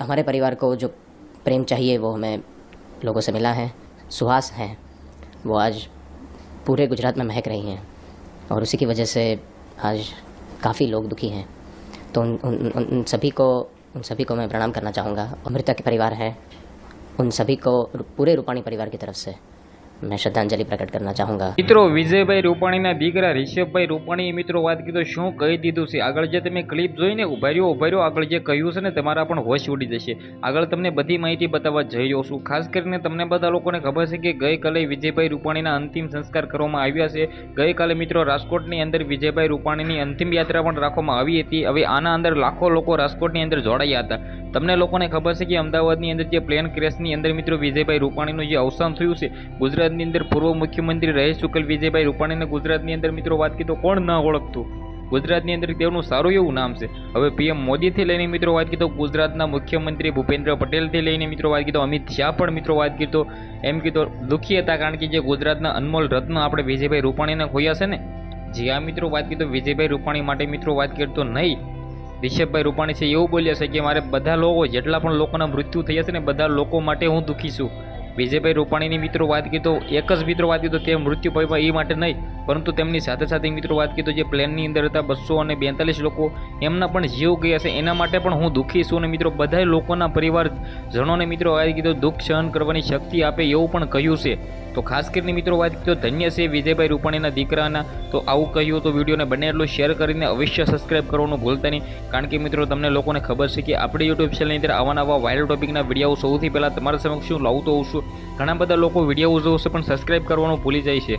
हमारे परिवार को जो प्रेम चाहिए वो हमें लोगों से मिला है। सुहास हैं वो आज पूरे गुजरात में महक रही हैं और उसी की वजह से आज काफ़ी लोग दुखी हैं। तो उन सभी को मैं प्रणाम करना चाहूँगा। मृतक परिवार है उन सभी को पूरे रूपाणी परिवार की तरफ से मैं श्रद्धांजलि प्रकट करना चाहूँगा। मित्रों विजयभाई रूपाणीना दीकरा ऋषभभाई रूपाणीए मित्रों बात की तो शू कही दीधुं छे। आगळ जे तमे क्लिप जोईने उभा रह्यो आगळ जे कह्युं छे ने तमारा पण होश उडी जशे। आगळ तमने बधी माहिती बताववा जई रह्यो छुं। खास करीने तमने बधा लोकोने खबर छे के गईकाले विजयभाई रूपाणीना अंतिम संस्कार करवामां आव्या छे। गईकाले मित्रों राजकोटनी अंदर विजयभाई रूपाणीनी अंतिम यात्रा पण राखवामां आवी हती। हवे आना अंदर लाखो लोको राजकोटनी अंदर जोडाया हता। तमने लोकोने खबर छे के अमदावादनी अंदर जे प्लेन क्रेशनी अंदर मित्रों विजयभाई रूपाणीनुं जे अवसान थयुं छे, गुजरातनी अंदर पूर्व मुख्यमंत्री रही चुकेल विजयभाई रूपाणीने गुजरातनी अंदर मित्रों बात की तो कोण न ओळखतुं। गुजरातनी अंदर तेमनुं सारुं एवुं नाम छे। हवे पीएम मोदीथी लईने मित्रों बात की तो गुजरातना मुख्यमंत्री भूपेन्द्र पटेलथी लईने मित्रों बात की तो अमित शाह पण मित्रों बात की तो एम कीधुं दुखी हता, कारण के जे गुजरातना अनमोल रत्न आपणे विजयभाई रूपाणीने खोया छे ने। जी आ मित्रों बात की तो विजयभाई रूपाणी माटे मित्रों बात करतो नहीं, ऋषभभाई रूपाणी छे एवुं बोल्या छे के मारे बधा लोको जेटला पण लोकोना मृत्यु थया छे ने बधा लोको माटे हूँ दुखी छुं। विजयभाई रूपाणीनी मित्रों बात की तो एक ज मित्रों बात की तो ते मृत्यु पाम्या ए माटे नहीं, परंतु तेमनी साथे साथे मित्रों बात की तो जे प्लेननी अंदर हता 242 लोको एमना पण जीव गया छे एना माटे पण हूँ दुखी छुं। ने मित्रों बधाय लोकोना परिवारजनोने मित्रों बात की तो दुख सहन करवानी शक्ति आपे एवुं पण कह्युं छे। तो खास करीने मित्रों बात की तो धन्य छे विजयभाई रूपाणीना दीकराना। तो आवुं कह्युं तो विडियोने बने एटલું शेर करीने अवश्य सब्सक्राइब करवानुं भूलता नहीं, कारण के मित्रों तमने लोकोने खबर छे कि आपणी यूट्यूब चेनलनी अंदर आवा नवा वायरल टॉपिकना विडियो सौथी पहेला तमारा समक्ष हूँ लावतो होउं छुं। घणा बधा लोको विडियो जोशे पण सब्सक्राइब करवानुं भूली जाय छे।